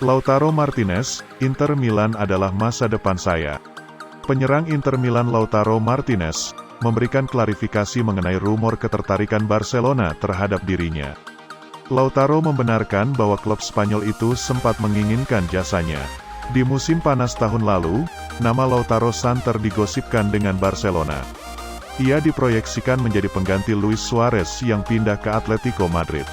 Lautaro Martinez, Inter Milan adalah masa depan saya. Penyerang Inter Milan Lautaro Martinez memberikan klarifikasi mengenai rumor ketertarikan Barcelona terhadap dirinya. Lautaro membenarkan bahwa klub Spanyol itu sempat menginginkan jasanya. Di musim panas tahun lalu, nama Lautaro santer digosipkan dengan Barcelona. Ia diproyeksikan menjadi pengganti Luis Suarez yang pindah ke Atletico Madrid.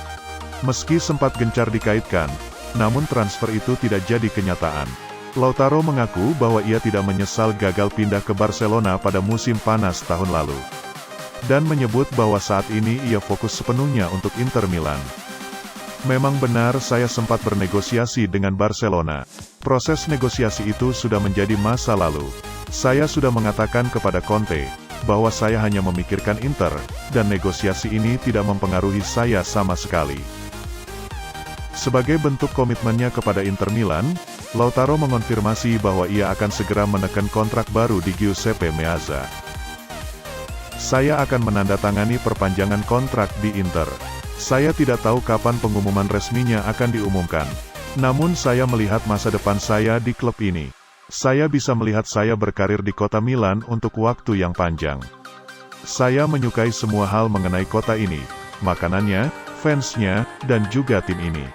Meski sempat gencar dikaitkan, namun transfer itu tidak jadi kenyataan. Lautaro mengaku bahwa ia tidak menyesal gagal pindah ke Barcelona pada musim panas tahun lalu. Dan menyebut bahwa saat ini ia fokus sepenuhnya untuk Inter Milan. Memang benar saya sempat bernegosiasi dengan Barcelona. Proses negosiasi itu sudah menjadi masa lalu. Saya sudah mengatakan kepada Conte, bahwa saya hanya memikirkan Inter, dan negosiasi ini tidak mempengaruhi saya sama sekali. Sebagai bentuk komitmennya kepada Inter Milan, Lautaro mengonfirmasi bahwa ia akan segera menekan kontrak baru di Giuseppe Meazza. Saya akan menandatangani perpanjangan kontrak di Inter. Saya tidak tahu kapan pengumuman resminya akan diumumkan. Namun saya melihat masa depan saya di klub ini. Saya bisa melihat saya berkarir di kota Milan untuk waktu yang panjang. Saya menyukai semua hal mengenai kota ini, makanannya, fansnya, dan juga tim ini.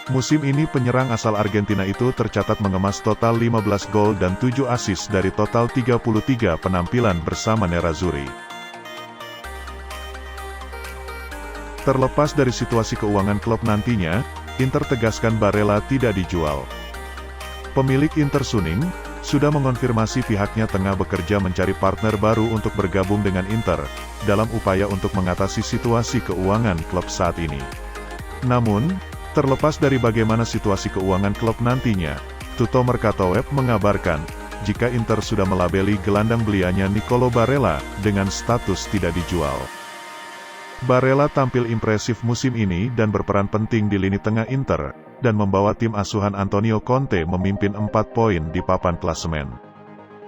Musim ini penyerang asal Argentina itu tercatat mengemas total 15 gol dan 7 assist dari total 33 penampilan bersama Nerazzurri. Terlepas dari situasi keuangan klub nantinya, Inter tegaskan Barella tidak dijual. Pemilik Inter Suning, sudah mengonfirmasi pihaknya tengah bekerja mencari partner baru untuk bergabung dengan Inter, dalam upaya untuk mengatasi situasi keuangan klub saat ini. Namun, terlepas dari bagaimana situasi keuangan klub nantinya, Tutto Mercato Web mengabarkan, jika Inter sudah melabeli gelandang beliannya Nicolo Barella, dengan status tidak dijual. Barella tampil impresif musim ini dan berperan penting di lini tengah Inter, dan membawa tim asuhan Antonio Conte memimpin 4 poin di papan klasemen.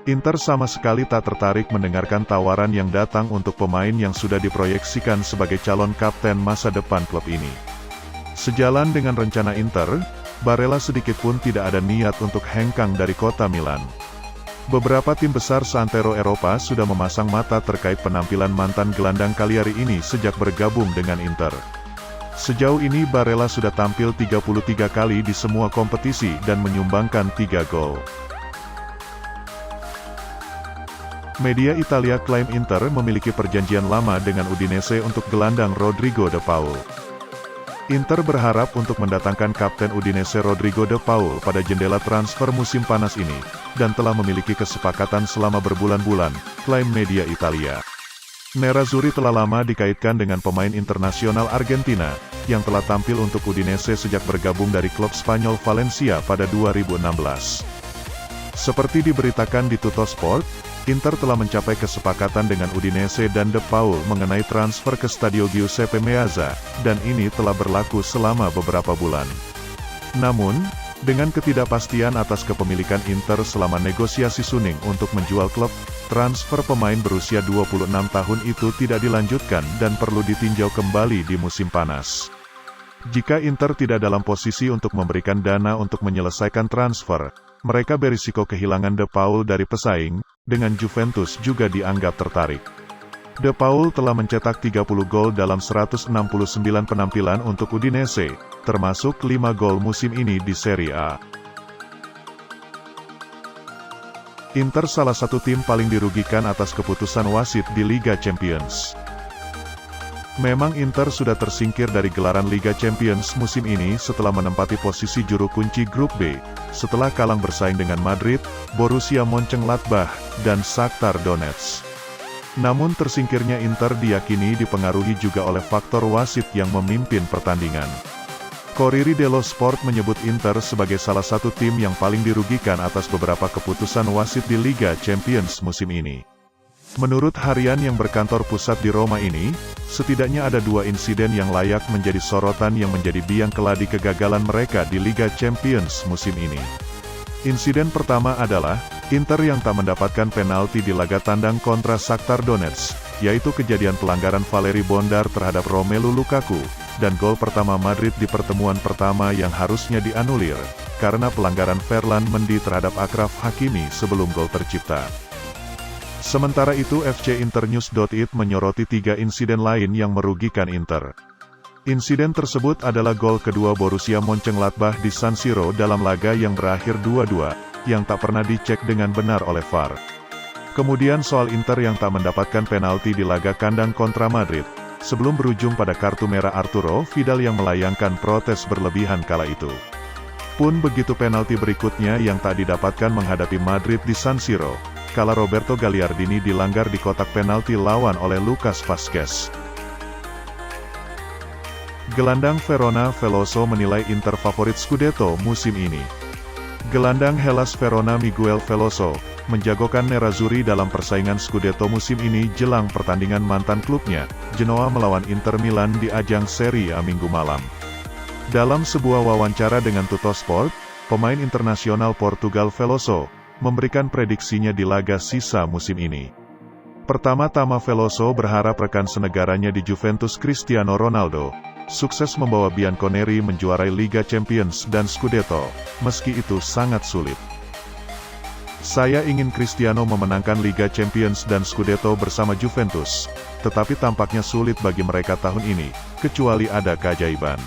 Inter sama sekali tak tertarik mendengarkan tawaran yang datang untuk pemain yang sudah diproyeksikan sebagai calon kapten masa depan klub ini. Sejalan dengan rencana Inter, Barella sedikitpun tidak ada niat untuk hengkang dari kota Milan. Beberapa tim besar seantero Eropa sudah memasang mata terkait penampilan mantan gelandang Cagliari ini sejak bergabung dengan Inter. Sejauh ini Barella sudah tampil 33 kali di semua kompetisi dan menyumbangkan 3 gol. Media Italia klaim Inter memiliki perjanjian lama dengan Udinese untuk gelandang Rodrigo De Paul. Inter berharap untuk mendatangkan kapten Udinese Rodrigo De Paul pada jendela transfer musim panas ini, dan telah memiliki kesepakatan selama berbulan-bulan, klaim media Italia. Nerazzurri telah lama dikaitkan dengan pemain internasional Argentina, yang telah tampil untuk Udinese sejak bergabung dari klub Spanyol Valencia pada 2016. Seperti diberitakan di Tuttosport, Inter telah mencapai kesepakatan dengan Udinese dan De Paul mengenai transfer ke Stadio Giuseppe Meazza, dan ini telah berlaku selama beberapa bulan. Namun, dengan ketidakpastian atas kepemilikan Inter selama negosiasi Suning untuk menjual klub, transfer pemain berusia 26 tahun itu tidak dilanjutkan dan perlu ditinjau kembali di musim panas. Jika Inter tidak dalam posisi untuk memberikan dana untuk menyelesaikan transfer, mereka berisiko kehilangan De Paul dari pesaing, dengan Juventus juga dianggap tertarik. De Paul telah mencetak 30 gol dalam 169 penampilan untuk Udinese, termasuk 5 gol musim ini di Serie A. Inter salah satu tim paling dirugikan atas keputusan wasit di Liga Champions. Memang Inter sudah tersingkir dari gelaran Liga Champions musim ini setelah menempati posisi juru kunci grup B, setelah kalah bersaing dengan Madrid, Borussia Mönchengladbach, dan Shakhtar Donetsk. Namun tersingkirnya Inter diyakini dipengaruhi juga oleh faktor wasit yang memimpin pertandingan. Corriere dello Sport menyebut Inter sebagai salah satu tim yang paling dirugikan atas beberapa keputusan wasit di Liga Champions musim ini. Menurut harian yang berkantor pusat di Roma ini, setidaknya ada 2 insiden yang layak menjadi sorotan yang menjadi biang keladi kegagalan mereka di Liga Champions musim ini. Insiden pertama adalah, Inter yang tak mendapatkan penalti di laga tandang kontra Shakhtar Donetsk, yaitu kejadian pelanggaran Valeri Bondar terhadap Romelu Lukaku, dan gol pertama Madrid di pertemuan pertama yang harusnya dianulir, karena pelanggaran Ferland Mendy terhadap Achraf Hakimi sebelum gol tercipta. Sementara itu FC Internews.it menyoroti 3 insiden lain yang merugikan Inter. Insiden tersebut adalah gol kedua Borussia Mönchengladbach di San Siro dalam laga yang berakhir 2-2, yang tak pernah dicek dengan benar oleh VAR. Kemudian soal Inter yang tak mendapatkan penalti di laga kandang kontra Madrid, sebelum berujung pada kartu merah Arturo Vidal yang melayangkan protes berlebihan kala itu. Pun begitu penalti berikutnya yang tak didapatkan menghadapi Madrid di San Siro, kala Roberto Gagliardini dilanggar di kotak penalti lawan oleh Lucas Vazquez. Gelandang Verona Veloso menilai Inter favorit Scudetto musim ini. Gelandang Hellas Verona Miguel Veloso menjagokan Nerazzurri dalam persaingan Scudetto musim ini jelang pertandingan mantan klubnya, Genoa melawan Inter Milan di ajang Serie A Minggu malam. Dalam sebuah wawancara dengan Tuttosport, pemain internasional Portugal Veloso memberikan prediksinya di laga sisa musim ini. Pertama-tama Veloso berharap rekan senegaranya di Juventus Cristiano Ronaldo sukses membawa Bianconeri menjuarai Liga Champions dan Scudetto, meski itu sangat sulit. Saya ingin Cristiano memenangkan Liga Champions dan Scudetto bersama Juventus, tetapi tampaknya sulit bagi mereka tahun ini, kecuali ada keajaiban.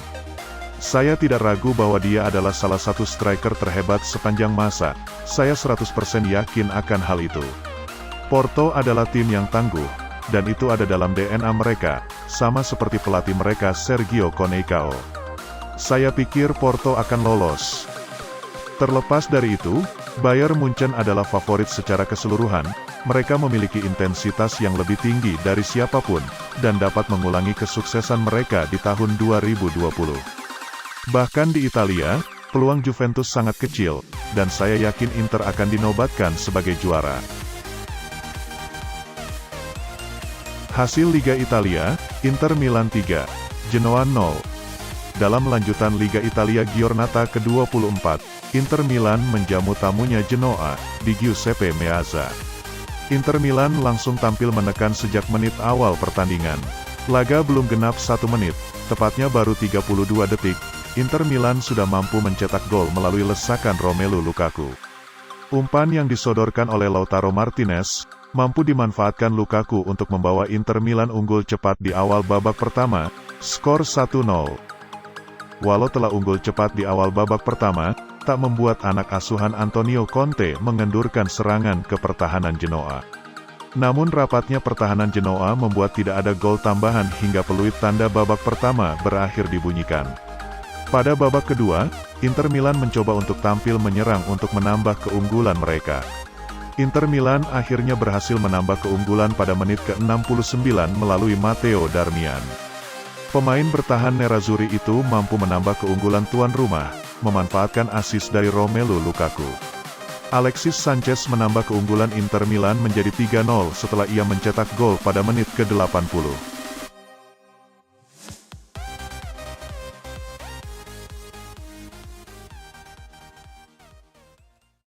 Saya tidak ragu bahwa dia adalah salah satu striker terhebat sepanjang masa, saya 100% yakin akan hal itu. Porto adalah tim yang tangguh, dan itu ada dalam DNA mereka, sama seperti pelatih mereka Sergio Coneição. Saya pikir Porto akan lolos. Terlepas dari itu, Bayern Munchen adalah favorit secara keseluruhan, mereka memiliki intensitas yang lebih tinggi dari siapapun, dan dapat mengulangi kesuksesan mereka di tahun 2020. Bahkan di Italia, peluang Juventus sangat kecil, dan saya yakin Inter akan dinobatkan sebagai juara. Hasil Liga Italia, Inter Milan 3, Genoa 0. Dalam lanjutan Liga Italia Giornata ke-24, Inter Milan menjamu tamunya Genoa, di Giuseppe Meazza. Inter Milan langsung tampil menekan sejak menit awal pertandingan. Laga belum genap 1 menit, tepatnya baru 32 detik, Inter Milan sudah mampu mencetak gol melalui lesakan Romelu Lukaku. Umpan yang disodorkan oleh Lautaro Martinez, mampu dimanfaatkan Lukaku untuk membawa Inter Milan unggul cepat di awal babak pertama, skor 1-0. Walau telah unggul cepat di awal babak pertama, tak membuat anak asuhan Antonio Conte mengendurkan serangan ke pertahanan Genoa. Namun rapatnya pertahanan Genoa membuat tidak ada gol tambahan hingga peluit tanda babak pertama berakhir dibunyikan. Pada babak kedua, Inter Milan mencoba untuk tampil menyerang untuk menambah keunggulan mereka. Inter Milan akhirnya berhasil menambah keunggulan pada menit ke-69 melalui Matteo Darmian. Pemain bertahan Nerazzurri itu mampu menambah keunggulan tuan rumah, memanfaatkan assist dari Romelu Lukaku. Alexis Sanchez menambah keunggulan Inter Milan menjadi 3-0 setelah ia mencetak gol pada menit ke-80.